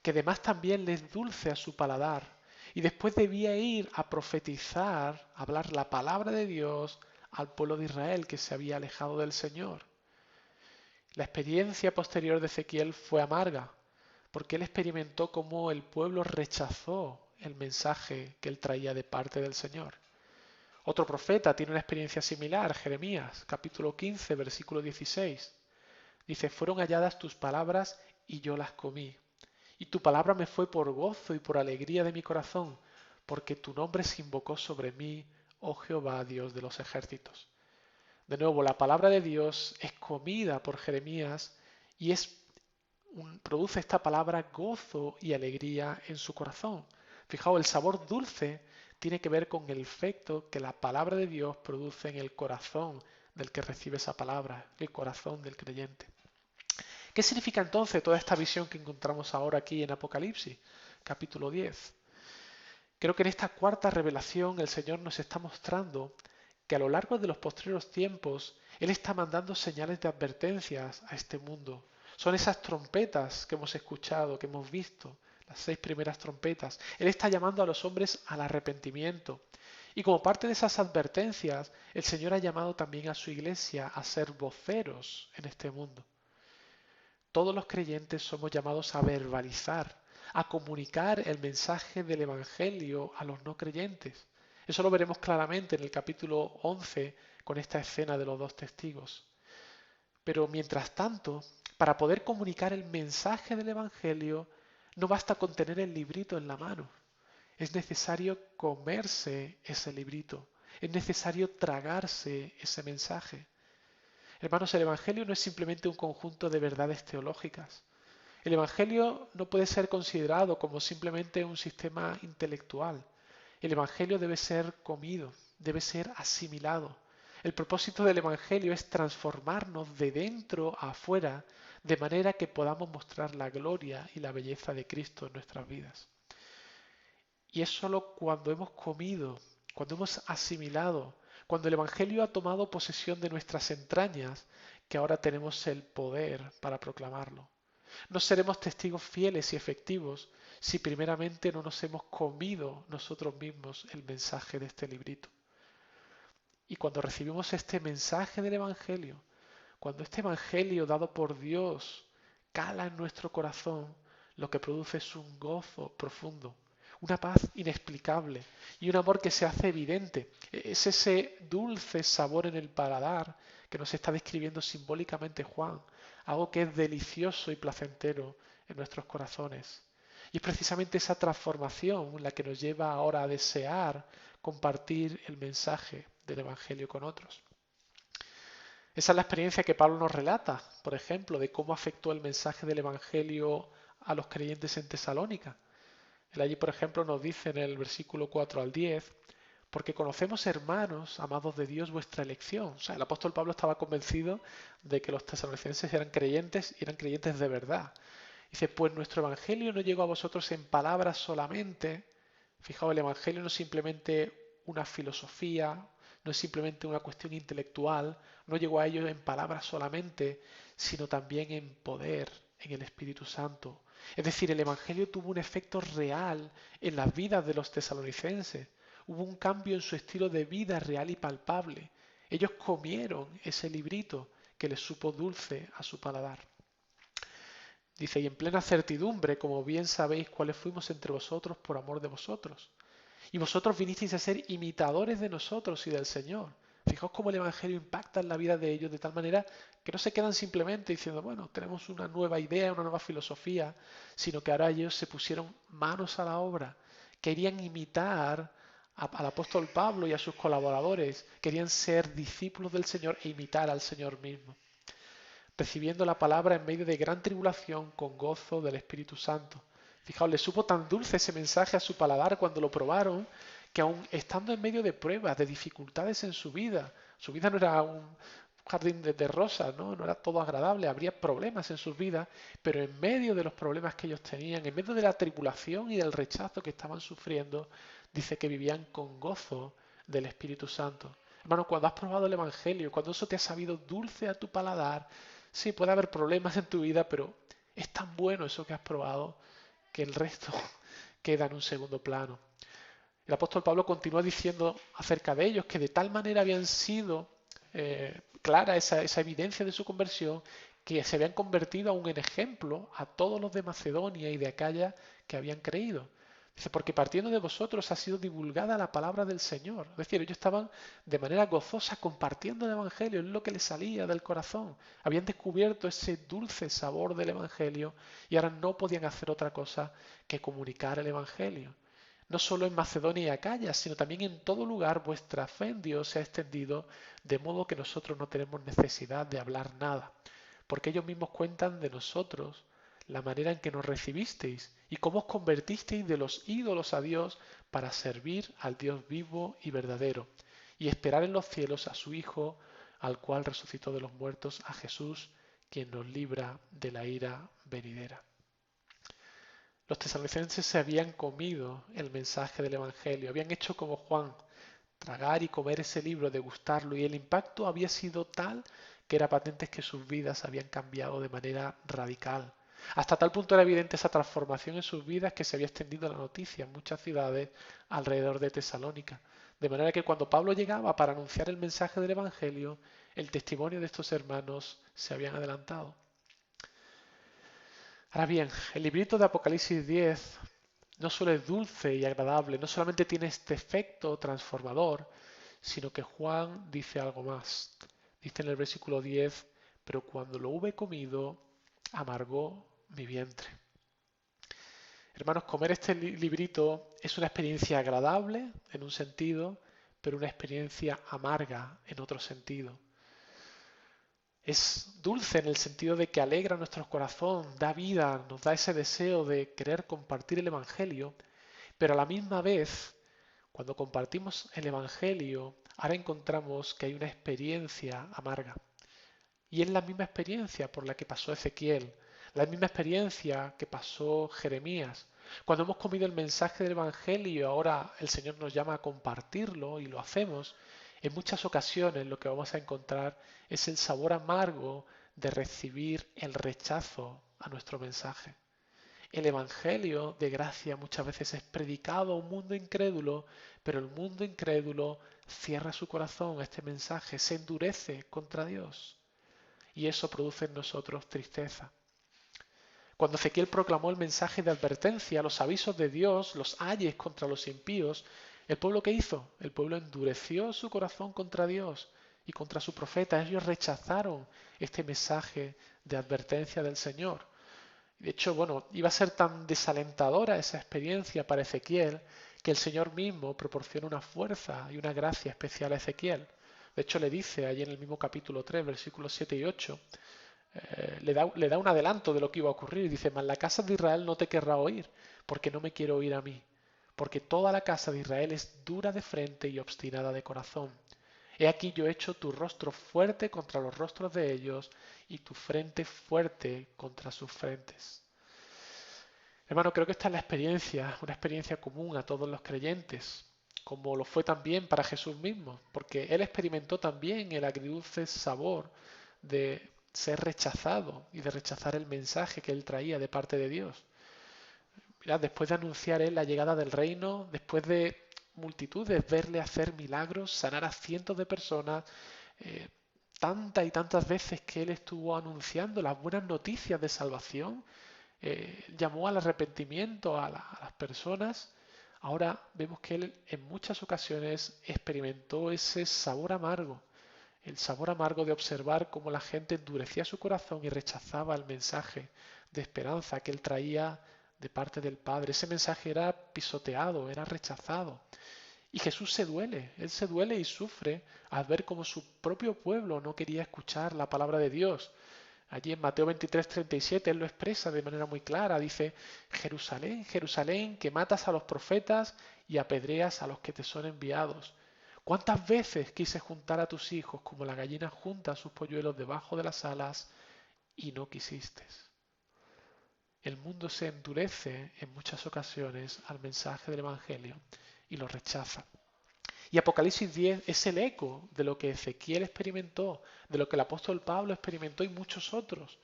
que además también le es dulce a su paladar. Y después debía ir a profetizar, a hablar la palabra de Dios al pueblo de Israel que se había alejado del Señor. La experiencia posterior de Ezequiel fue amarga, porque él experimentó cómo el pueblo rechazó el mensaje que él traía de parte del Señor. Otro profeta tiene una experiencia similar, Jeremías, capítulo 15, versículo 16. Dice, fueron halladas tus palabras y yo las comí. Y tu palabra me fue por gozo y por alegría de mi corazón, porque tu nombre se invocó sobre mí, oh Jehová, Dios de los ejércitos. De nuevo, la palabra de Dios es comida por Jeremías y produce esta palabra gozo y alegría en su corazón. Fijaos, el sabor dulce tiene que ver con el efecto que la palabra de Dios produce en el corazón del que recibe esa palabra, el corazón del creyente. ¿Qué significa entonces toda esta visión que encontramos ahora aquí en Apocalipsis, capítulo 10? Creo que en esta cuarta revelación el Señor nos está mostrando que a lo largo de los postreros tiempos Él está mandando señales de advertencias a este mundo. Son esas trompetas que hemos escuchado, que hemos visto, las 6 primeras trompetas. Él está llamando a los hombres al arrepentimiento. Y como parte de esas advertencias, el Señor ha llamado también a su iglesia a ser voceros en este mundo. Todos los creyentes somos llamados a verbalizar, a comunicar el mensaje del Evangelio a los no creyentes. Eso lo veremos claramente en el capítulo 11 con esta escena de los 2 testigos. Pero mientras tanto, para poder comunicar el mensaje del Evangelio, no basta con tener el librito en la mano. Es necesario comerse ese librito. Es necesario tragarse ese mensaje. Hermanos, el Evangelio no es simplemente un conjunto de verdades teológicas. El Evangelio no puede ser considerado como simplemente un sistema intelectual. El Evangelio debe ser comido, debe ser asimilado. El propósito del Evangelio es transformarnos de dentro a afuera, de manera que podamos mostrar la gloria y la belleza de Cristo en nuestras vidas. Y es solo cuando hemos comido, cuando hemos asimilado, cuando el Evangelio ha tomado posesión de nuestras entrañas, que ahora tenemos el poder para proclamarlo. No seremos testigos fieles y efectivos si primeramente no nos hemos comido nosotros mismos el mensaje de este librito. Y cuando recibimos este mensaje del Evangelio, cuando este Evangelio dado por Dios cala en nuestro corazón, lo que produce es un gozo profundo, una paz inexplicable y un amor que se hace evidente. Es ese dulce sabor en el paladar que nos está describiendo simbólicamente Juan, algo que es delicioso y placentero en nuestros corazones. Y es precisamente esa transformación la que nos lleva ahora a desear compartir el mensaje del Evangelio con otros. Esa es la experiencia que Pablo nos relata, por ejemplo, de cómo afectó el mensaje del Evangelio a los creyentes en Tesalónica. Él allí, por ejemplo, nos dice en el versículo 4 al 10, porque conocemos, hermanos, amados de Dios, vuestra elección. O sea, el apóstol Pablo estaba convencido de que los tesalonicenses eran creyentes y eran creyentes de verdad. Dice, pues nuestro Evangelio no llegó a vosotros en palabras solamente. Fijaos, el Evangelio no es simplemente una filosofía, no es simplemente una cuestión intelectual, no llegó a ellos en palabras solamente, sino también en poder, en el Espíritu Santo. Es decir, el Evangelio tuvo un efecto real en las vidas de los tesalonicenses. Hubo un cambio en su estilo de vida real y palpable. Ellos comieron ese librito que les supo dulce a su paladar. Dice, y en plena certidumbre, como bien sabéis cuáles fuimos entre vosotros por amor de vosotros. Y vosotros vinisteis a ser imitadores de nosotros y del Señor. Fijaos cómo el Evangelio impacta en la vida de ellos de tal manera que no se quedan simplemente diciendo, bueno, tenemos una nueva idea, una nueva filosofía, sino que ahora ellos se pusieron manos a la obra. Querían imitar al apóstol Pablo y a sus colaboradores. Querían ser discípulos del Señor e imitar al Señor mismo. Recibiendo la palabra en medio de gran tribulación con gozo del Espíritu Santo. Fijaos, le supo tan dulce ese mensaje a su paladar cuando lo probaron, que aun estando en medio de pruebas, de dificultades en su vida no era un jardín de rosas, ¿no? No era todo agradable, habría problemas en sus vidas, pero en medio de los problemas que ellos tenían, en medio de la tribulación y del rechazo que estaban sufriendo, dice que vivían con gozo del Espíritu Santo. Hermano, cuando has probado el Evangelio, cuando eso te ha sabido dulce a tu paladar, sí, puede haber problemas en tu vida, pero es tan bueno eso que has probado que el resto queda en un segundo plano. El apóstol Pablo continúa diciendo acerca de ellos que de tal manera habían sido clara esa evidencia de su conversión, que se habían convertido aún en ejemplo a todos los de Macedonia y de Acaya que habían creído. Dice, porque partiendo de vosotros ha sido divulgada la palabra del Señor. Es decir, ellos estaban de manera gozosa compartiendo el Evangelio, es lo que les salía del corazón. Habían descubierto ese dulce sabor del Evangelio y ahora no podían hacer otra cosa que comunicar el Evangelio. No solo en Macedonia y Acaya, sino también en todo lugar vuestra fe en Dios se ha extendido, de modo que nosotros no tenemos necesidad de hablar nada, porque ellos mismos cuentan de nosotros la manera en que nos recibisteis y cómo os convertisteis de los ídolos a Dios para servir al Dios vivo y verdadero, y esperar en los cielos a su Hijo, al cual resucitó de los muertos, a Jesús, quien nos libra de la ira venidera. Los tesalonicenses se habían comido el mensaje del Evangelio, habían hecho como Juan, tragar y comer ese libro, degustarlo, y el impacto había sido tal que era patente que sus vidas habían cambiado de manera radical. Hasta tal punto era evidente esa transformación en sus vidas que se había extendido la noticia en muchas ciudades alrededor de Tesalónica. De manera que cuando Pablo llegaba para anunciar el mensaje del Evangelio, el testimonio de estos hermanos se habían adelantado. Ahora bien, el librito de Apocalipsis 10 no solo es dulce y agradable, no solamente tiene este efecto transformador, sino que Juan dice algo más. Dice en el versículo 10, pero cuando lo hube comido, amargó mi vientre. Hermanos, comer este librito es una experiencia agradable en un sentido, pero una experiencia amarga en otro sentido. Es dulce en el sentido de que alegra nuestro corazón, da vida, nos da ese deseo de querer compartir el Evangelio, pero a la misma vez, cuando compartimos el Evangelio, ahora encontramos que hay una experiencia amarga. Y es la misma experiencia por la que pasó Ezequiel, la misma experiencia que pasó Jeremías. Cuando hemos comido el mensaje del Evangelio, ahora el Señor nos llama a compartirlo y lo hacemos. En muchas ocasiones lo que vamos a encontrar es el sabor amargo de recibir el rechazo a nuestro mensaje. El Evangelio de gracia muchas veces es predicado a un mundo incrédulo, pero el mundo incrédulo cierra su corazón a este mensaje, se endurece contra Dios y eso produce en nosotros tristeza. Cuando Ezequiel proclamó el mensaje de advertencia, los avisos de Dios, los ayes contra los impíos, ¿el pueblo qué hizo? El pueblo endureció su corazón contra Dios y contra su profeta. Ellos rechazaron este mensaje de advertencia del Señor. De hecho, iba a ser tan desalentadora esa experiencia para Ezequiel que el Señor mismo proporciona una fuerza y una gracia especial a Ezequiel. De hecho, le dice allí en el mismo capítulo 3, versículos 7 y 8, le da un adelanto de lo que iba a ocurrir. Dice, mas la casa de Israel no te querrá oír, porque no me quiere oír a mí, porque toda la casa de Israel es dura de frente y obstinada de corazón. He aquí yo he hecho tu rostro fuerte contra los rostros de ellos y tu frente fuerte contra sus frentes. Hermano, creo que esta es la experiencia, una experiencia común a todos los creyentes, como lo fue también para Jesús mismo, porque Él experimentó también el agridulce sabor de ser rechazado y de rechazar el mensaje que Él traía de parte de Dios. Mirad, después de anunciar Él la llegada del reino, después de multitudes verle hacer milagros, sanar a cientos de personas, tantas y tantas veces que Él estuvo anunciando las buenas noticias de salvación, llamó al arrepentimiento a las personas, ahora vemos que Él en muchas ocasiones experimentó ese sabor amargo, el sabor amargo de observar cómo la gente endurecía su corazón y rechazaba el mensaje de esperanza que Él traía de parte del Padre. Ese mensaje era pisoteado, era rechazado. Y Jesús se duele, Él se duele y sufre al ver cómo su propio pueblo no quería escuchar la palabra de Dios. Allí en Mateo 23:37 Él lo expresa de manera muy clara. Dice, Jerusalén, Jerusalén, que matas a los profetas y apedreas a los que te son enviados. ¿Cuántas veces quise juntar a tus hijos como la gallina junta a sus polluelos debajo de las alas y no quisiste? El mundo se endurece en muchas ocasiones al mensaje del Evangelio y lo rechaza. Y Apocalipsis 10 es el eco de lo que Ezequiel experimentó, de lo que el apóstol Pablo experimentó y muchos otros,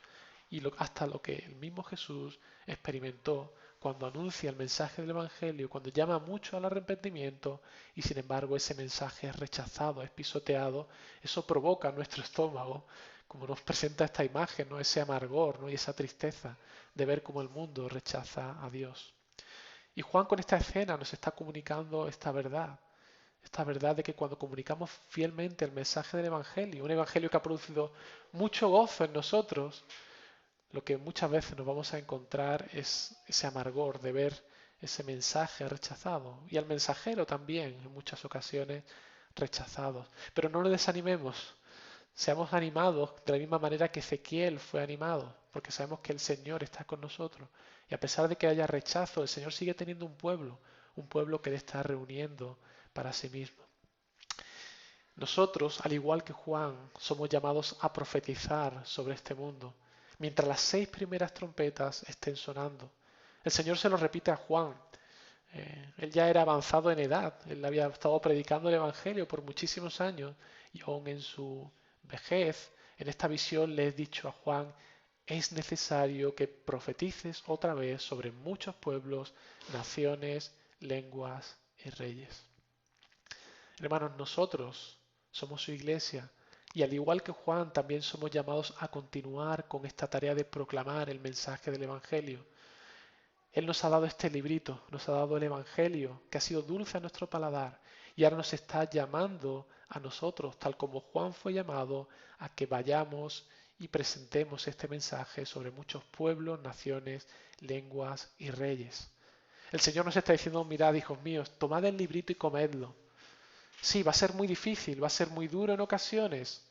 y hasta lo que el mismo Jesús experimentó cuando anuncia el mensaje del Evangelio, cuando llama mucho al arrepentimiento y sin embargo ese mensaje es rechazado, es pisoteado, eso provoca en nuestro estómago, como nos presenta esta imagen, ¿no? Ese amargor, ¿no? Y esa tristeza de ver cómo el mundo rechaza a Dios. Y Juan con esta escena nos está comunicando esta verdad de que cuando comunicamos fielmente el mensaje del Evangelio, un Evangelio que ha producido mucho gozo en nosotros, lo que muchas veces nos vamos a encontrar es ese amargor de ver ese mensaje rechazado y al mensajero también en muchas ocasiones rechazados. Pero no nos desanimemos, seamos animados de la misma manera que Ezequiel fue animado, porque sabemos que el Señor está con nosotros. Y a pesar de que haya rechazo, el Señor sigue teniendo un pueblo que Él está reuniendo para sí mismo. Nosotros, al igual que Juan, somos llamados a profetizar sobre este mundo, mientras las 6 primeras trompetas estén sonando. El Señor se lo repite a Juan. Él ya era avanzado en edad, él había estado predicando el Evangelio por muchísimos años y aún en su vejez, en esta visión le he dicho a Juan, es necesario que profetices otra vez sobre muchos pueblos, naciones, lenguas y reyes. Hermanos, nosotros somos su iglesia y al igual que Juan también somos llamados a continuar con esta tarea de proclamar el mensaje del Evangelio. Él nos ha dado este librito, nos ha dado el Evangelio, que ha sido dulce a nuestro paladar, y ahora nos está llamando a nosotros, tal como Juan fue llamado, a que vayamos y presentemos este mensaje sobre muchos pueblos, naciones, lenguas y reyes. El Señor nos está diciendo, mirad, hijos míos, tomad el librito y comedlo. Sí, va a ser muy difícil, va a ser muy duro en ocasiones.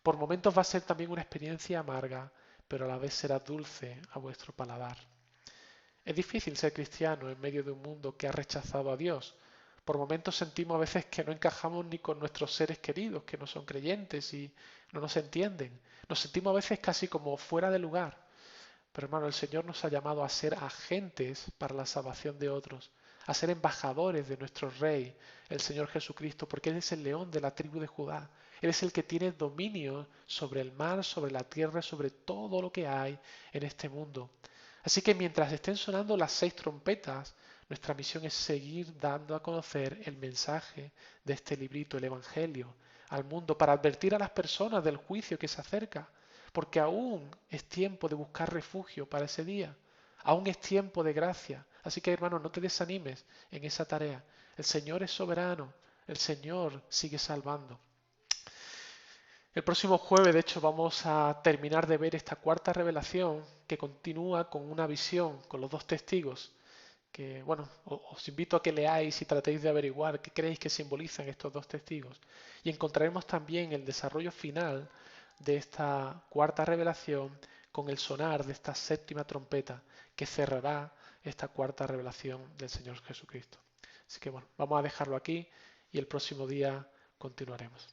Por momentos va a ser también una experiencia amarga, pero a la vez será dulce a vuestro paladar. Es difícil ser cristiano en medio de un mundo que ha rechazado a Dios. Por momentos sentimos a veces que no encajamos ni con nuestros seres queridos, que no son creyentes y no nos entienden. Nos sentimos a veces casi como fuera de lugar. Pero hermano, el Señor nos ha llamado a ser agentes para la salvación de otros, a ser embajadores de nuestro Rey, el Señor Jesucristo, porque Él es el león de la tribu de Judá. Él es el que tiene dominio sobre el mar, sobre la tierra, sobre todo lo que hay en este mundo. Así que mientras estén sonando las 6 trompetas, nuestra misión es seguir dando a conocer el mensaje de este librito, el Evangelio, al mundo, para advertir a las personas del juicio que se acerca, porque aún es tiempo de buscar refugio para ese día, aún es tiempo de gracia. Así que hermano, no te desanimes en esa tarea. El Señor es soberano, el Señor sigue salvando. El próximo jueves, de hecho, vamos a terminar de ver esta cuarta revelación que continúa con una visión, con los 2 testigos, que, bueno, os invito a que leáis y tratéis de averiguar qué creéis que simbolizan estos 2 testigos. Y encontraremos también el desarrollo final de esta cuarta revelación con el sonar de esta 7ª trompeta que cerrará esta cuarta revelación del Señor Jesucristo. Así que bueno, vamos a dejarlo aquí y el próximo día continuaremos.